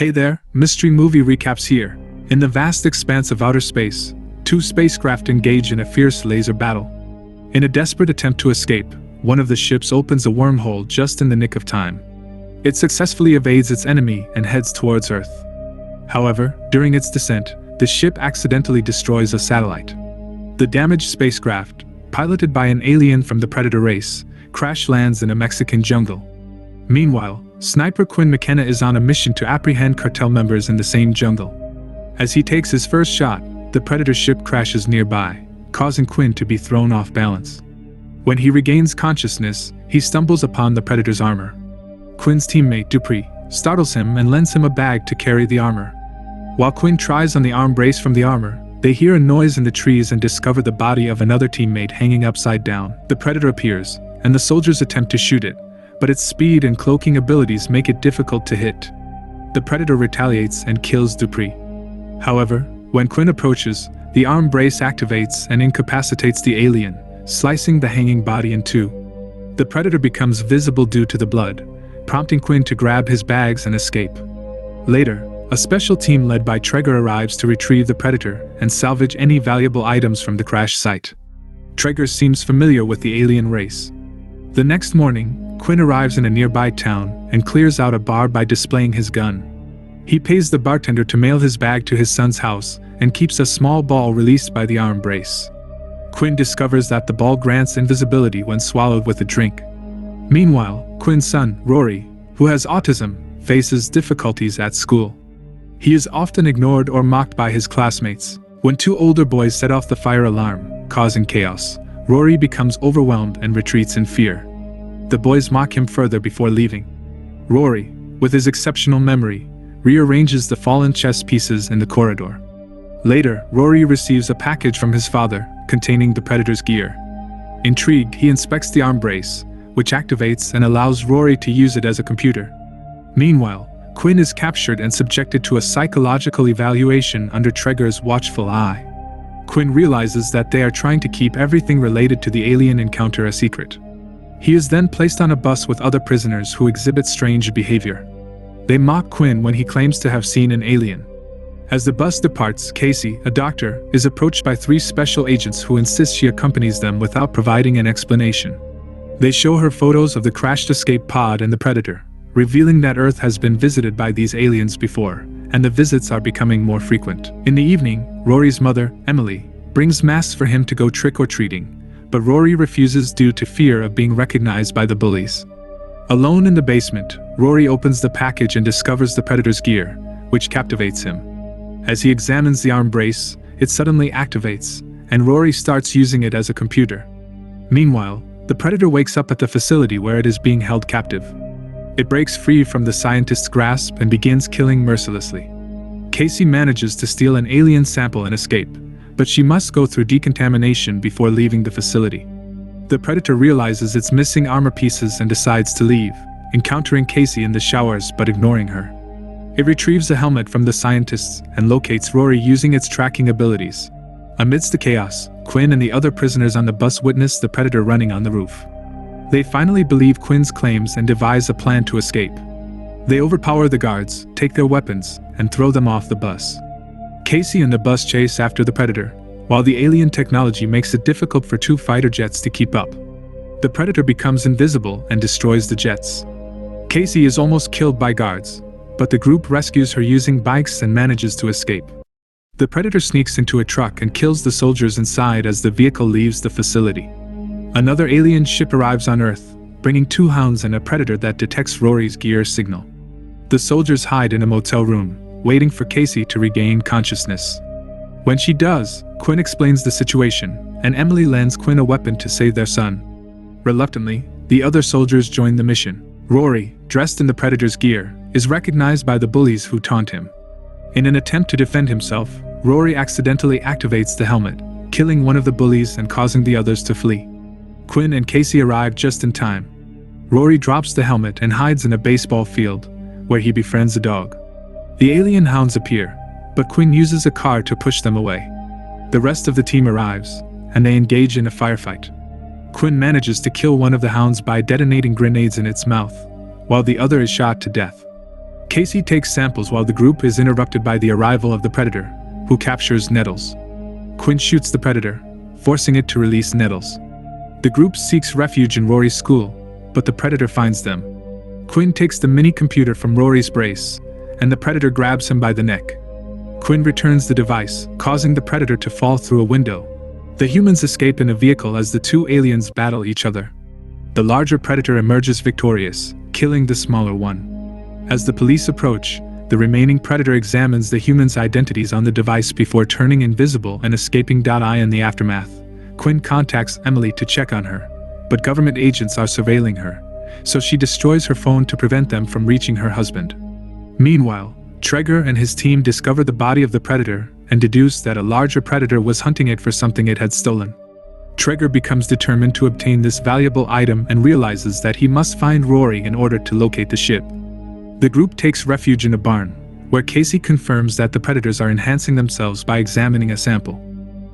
Hey there, Mystery Movie Recaps here. In the vast expanse of outer space, two spacecraft engage in a fierce laser battle. In a desperate attempt to escape, one of the ships opens a wormhole just in the nick of time. It successfully evades its enemy and heads towards Earth. However, during its descent, the ship accidentally destroys a satellite. The damaged spacecraft, piloted by an alien from the Predator race, crash lands in a Mexican jungle. Meanwhile, Sniper Quinn McKenna is on a mission to apprehend cartel members in the same jungle. As he takes his first shot, the Predator ship crashes nearby, causing Quinn to be thrown off balance. When he regains consciousness, he stumbles upon the Predator's armor. Quinn's teammate Dupree startles him and lends him a bag to carry the armor. While Quinn tries on the arm brace from the armor, they hear a noise in the trees and discover the body of another teammate hanging upside down. The Predator appears, and the soldiers attempt to shoot it, but its speed and cloaking abilities make it difficult to hit. The Predator retaliates and kills Dupree. However, when Quinn approaches, the arm brace activates and incapacitates the alien, slicing the hanging body in two. The Predator becomes visible due to the blood, prompting Quinn to grab his bags and escape. Later, a special team led by Traeger arrives to retrieve the Predator and salvage any valuable items from the crash site. Traeger seems familiar with the alien race. The next morning, Quinn arrives in a nearby town and clears out a bar by displaying his gun. He pays the bartender to mail his bag to his son's house and keeps a small ball released by the arm brace. Quinn discovers that the ball grants invisibility when swallowed with a drink. Meanwhile, Quinn's son, Rory, who has autism, faces difficulties at school. He is often ignored or mocked by his classmates. When two older boys set off the fire alarm, causing chaos, Rory becomes overwhelmed and retreats in fear. The boys mock him further before leaving. Rory, with his exceptional memory, rearranges the fallen chess pieces in the corridor. Later, Rory receives a package from his father, containing the Predator's gear. Intrigued, he inspects the arm brace, which activates and allows Rory to use it as a computer. Meanwhile, Quinn is captured and subjected to a psychological evaluation under Traeger's watchful eye. Quinn realizes that they are trying to keep everything related to the alien encounter a secret. He is then placed on a bus with other prisoners who exhibit strange behavior. They mock Quinn when he claims to have seen an alien. As the bus departs, Casey, a doctor, is approached by three special agents who insist she accompanies them without providing an explanation. They show her photos of the crashed escape pod and the Predator, revealing that Earth has been visited by these aliens before, and the visits are becoming more frequent. In the evening, Rory's mother, Emily, brings masks for him to go trick-or-treating, but Rory refuses due to fear of being recognized by the bullies. Alone in the basement, Rory opens the package and discovers the Predator's gear, which captivates him. As he examines the arm brace, it suddenly activates, and Rory starts using it as a computer. Meanwhile, the Predator wakes up at the facility where it is being held captive. It breaks free from the scientist's grasp and begins killing mercilessly. Casey manages to steal an alien sample and escape, but she must go through decontamination before leaving the facility. The Predator realizes its missing armor pieces and decides to leave, encountering Casey in the showers but ignoring her. It retrieves a helmet from the scientists and locates Rory using its tracking abilities. Amidst the chaos, Quinn and the other prisoners on the bus witness the Predator running on the roof. They finally believe Quinn's claims and devise a plan to escape. They overpower the guards, take their weapons, and throw them off the bus. Casey and the bus chase after the Predator, while the alien technology makes it difficult for two fighter jets to keep up. The Predator becomes invisible and destroys the jets. Casey is almost killed by guards, but the group rescues her using bikes and manages to escape. The Predator sneaks into a truck and kills the soldiers inside as the vehicle leaves the facility. Another alien ship arrives on Earth, bringing two hounds and a Predator that detects Rory's gear signal. The soldiers hide in a motel room, waiting for Casey to regain consciousness. When she does, Quinn explains the situation, and Emily lends Quinn a weapon to save their son. Reluctantly, the other soldiers join the mission. Rory, dressed in the Predator's gear, is recognized by the bullies who taunt him. In an attempt to defend himself, Rory accidentally activates the helmet, killing one of the bullies and causing the others to flee. Quinn and Casey arrive just in time. Rory drops the helmet and hides in a baseball field, where he befriends a dog. The alien hounds appear, but Quinn uses a car to push them away. The rest of the team arrives, and they engage in a firefight. Quinn manages to kill one of the hounds by detonating grenades in its mouth, while the other is shot to death. Casey takes samples while the group is interrupted by the arrival of the Predator, who captures Nettles. Quinn shoots the Predator, forcing it to release Nettles. The group seeks refuge in Rory's school, but the Predator finds them. Quinn takes the mini-computer from Rory's brace, and the Predator grabs him by the neck. Quinn returns the device, causing the Predator to fall through a window. The humans escape in a vehicle as the two aliens battle each other. The larger Predator emerges victorious, killing the smaller one. As the police approach, the remaining Predator examines the humans' identities on the device before turning invisible and escaping. In the aftermath, Quinn contacts Emily to check on her, but government agents are surveilling her, so she destroys her phone to prevent them from reaching her husband. Meanwhile, Traeger and his team discover the body of the Predator and deduce that a larger Predator was hunting it for something it had stolen. Traeger becomes determined to obtain this valuable item and realizes that he must find Rory in order to locate the ship. The group takes refuge in a barn, where Casey confirms that the Predators are enhancing themselves by examining a sample.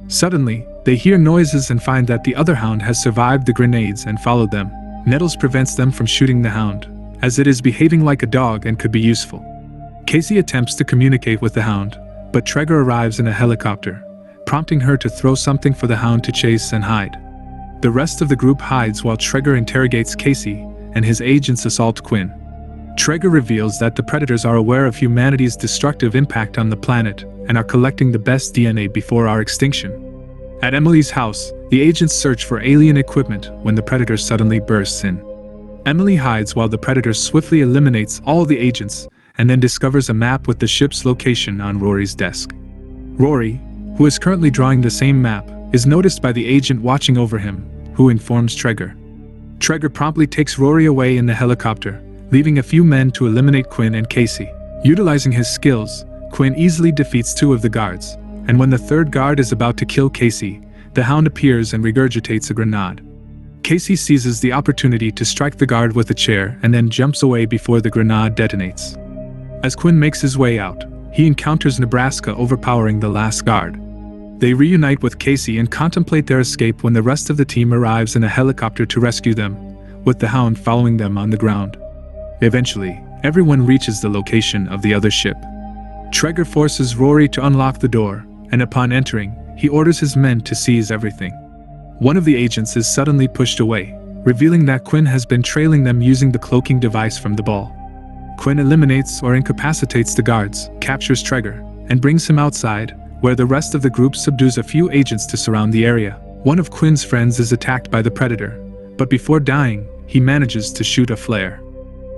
Suddenly, they hear noises and find that the other hound has survived the grenades and followed them. Nettles prevents them from shooting the hound, as it is behaving like a dog and could be useful. Casey attempts to communicate with the hound, but Traeger arrives in a helicopter, prompting her to throw something for the hound to chase and hide. The rest of the group hides while Traeger interrogates Casey, and his agents assault Quinn. Traeger reveals that the Predators are aware of humanity's destructive impact on the planet and are collecting the best DNA before our extinction. At Emily's house, the agents search for alien equipment when the Predator suddenly bursts in. Emily hides while the Predator swiftly eliminates all the agents and then discovers a map with the ship's location on Rory's desk. Rory, who is currently drawing the same map, is noticed by the agent watching over him, who informs Traeger. Traeger promptly takes Rory away in the helicopter, leaving a few men to eliminate Quinn and Casey. Utilizing his skills, Quinn easily defeats two of the guards, and when the third guard is about to kill Casey, the hound appears and regurgitates a grenade. Casey seizes the opportunity to strike the guard with a chair and then jumps away before the grenade detonates. As Quinn makes his way out, he encounters Nebraska overpowering the last guard. They reunite with Casey and contemplate their escape when the rest of the team arrives in a helicopter to rescue them, with the hound following them on the ground. Eventually, everyone reaches the location of the other ship. Traeger forces Rory to unlock the door, and upon entering, he orders his men to seize everything. One of the agents is suddenly pushed away, revealing that Quinn has been trailing them using the cloaking device from the ball. Quinn eliminates or incapacitates the guards, captures Traeger, and brings him outside, where the rest of the group subdues a few agents to surround the area. One of Quinn's friends is attacked by the Predator, but before dying, he manages to shoot a flare.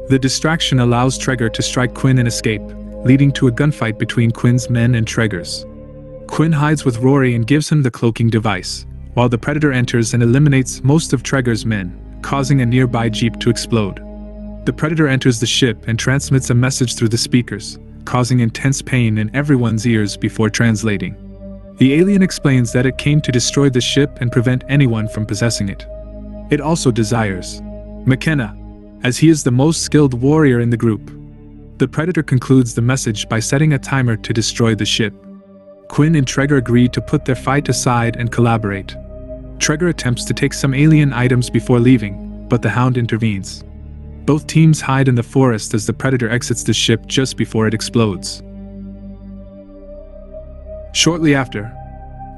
The distraction allows Traeger to strike Quinn and escape, leading to a gunfight between Quinn's men and Traeger's. Quinn hides with Rory and gives him the cloaking device, while the Predator enters and eliminates most of Traeger's men, causing a nearby jeep to explode. The Predator enters the ship and transmits a message through the speakers, causing intense pain in everyone's ears before translating. The alien explains that it came to destroy the ship and prevent anyone from possessing it. It also desires McKenna, as he is the most skilled warrior in the group. The Predator concludes the message by setting a timer to destroy the ship. Quinn and Traeger agree to put their fight aside and collaborate. Traeger attempts to take some alien items before leaving, but the hound intervenes. Both teams hide in the forest as the Predator exits the ship just before it explodes. Shortly after,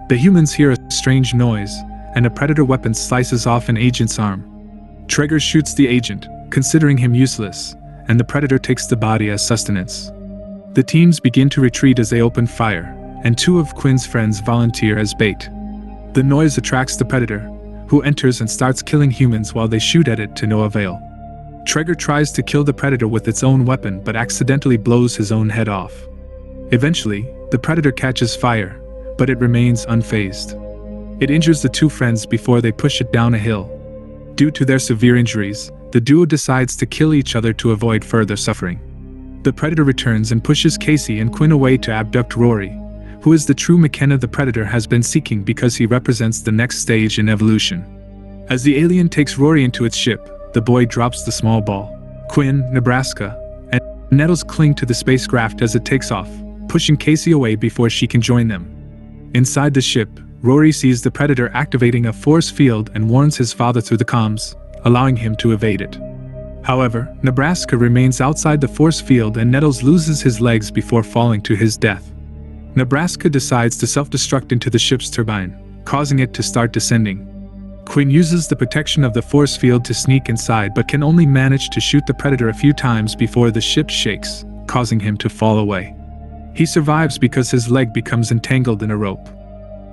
the humans hear a strange noise, and a Predator weapon slices off an agent's arm. Traeger shoots the agent, considering him useless, and the Predator takes the body as sustenance. The teams begin to retreat as they open fire, and two of Quinn's friends volunteer as bait. The noise attracts the Predator, who enters and starts killing humans while they shoot at it to no avail. Traeger tries to kill the Predator with its own weapon but accidentally blows his own head off. Eventually, the Predator catches fire, but it remains unfazed. It injures the two friends before they push it down a hill. Due to their severe injuries, the duo decides to kill each other to avoid further suffering. The Predator returns and pushes Casey and Quinn away to abduct Rory, who is the true McKenna the Predator has been seeking because he represents the next stage in evolution. As the alien takes Rory into its ship, the boy drops the small ball. Quinn, Nebraska, and Nettles cling to the spacecraft as it takes off, pushing Casey away before she can join them. Inside the ship, Rory sees the Predator activating a force field and warns his father through the comms, allowing him to evade it. However, Nebraska remains outside the force field and Nettles loses his legs before falling to his death. Nebraska decides to self-destruct into the ship's turbine, causing it to start descending. Quinn uses the protection of the force field to sneak inside but can only manage to shoot the Predator a few times before the ship shakes, causing him to fall away. He survives because his leg becomes entangled in a rope.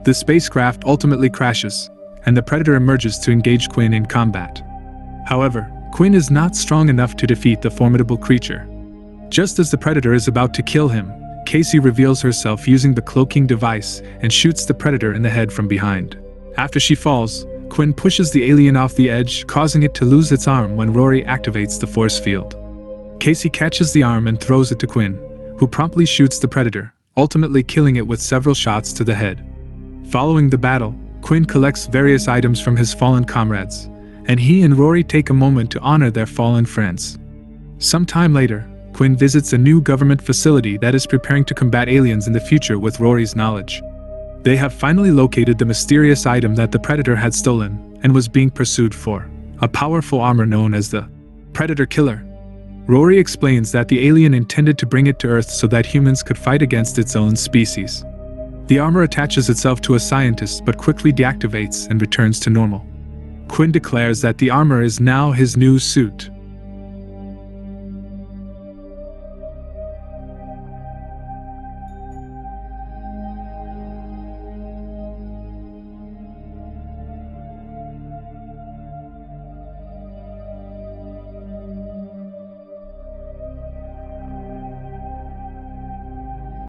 The spacecraft ultimately crashes, and the Predator emerges to engage Quinn in combat. However, Quinn is not strong enough to defeat the formidable creature. Just as the Predator is about to kill him, Casey reveals herself using the cloaking device and shoots the Predator in the head from behind. After she falls, Quinn pushes the alien off the edge, causing it to lose its arm when Rory activates the force field. Casey catches the arm and throws it to Quinn, who promptly shoots the Predator, ultimately killing it with several shots to the head. Following the battle, Quinn collects various items from his fallen comrades, and he and Rory take a moment to honor their fallen friends. Sometime later, Quinn visits a new government facility that is preparing to combat aliens in the future with Rory's knowledge. They have finally located the mysterious item that the Predator had stolen and was being pursued for, a powerful armor known as the Predator Killer. Rory explains that the alien intended to bring it to Earth so that humans could fight against its own species. The armor attaches itself to a scientist but quickly deactivates and returns to normal. Quinn declares that the armor is now his new suit,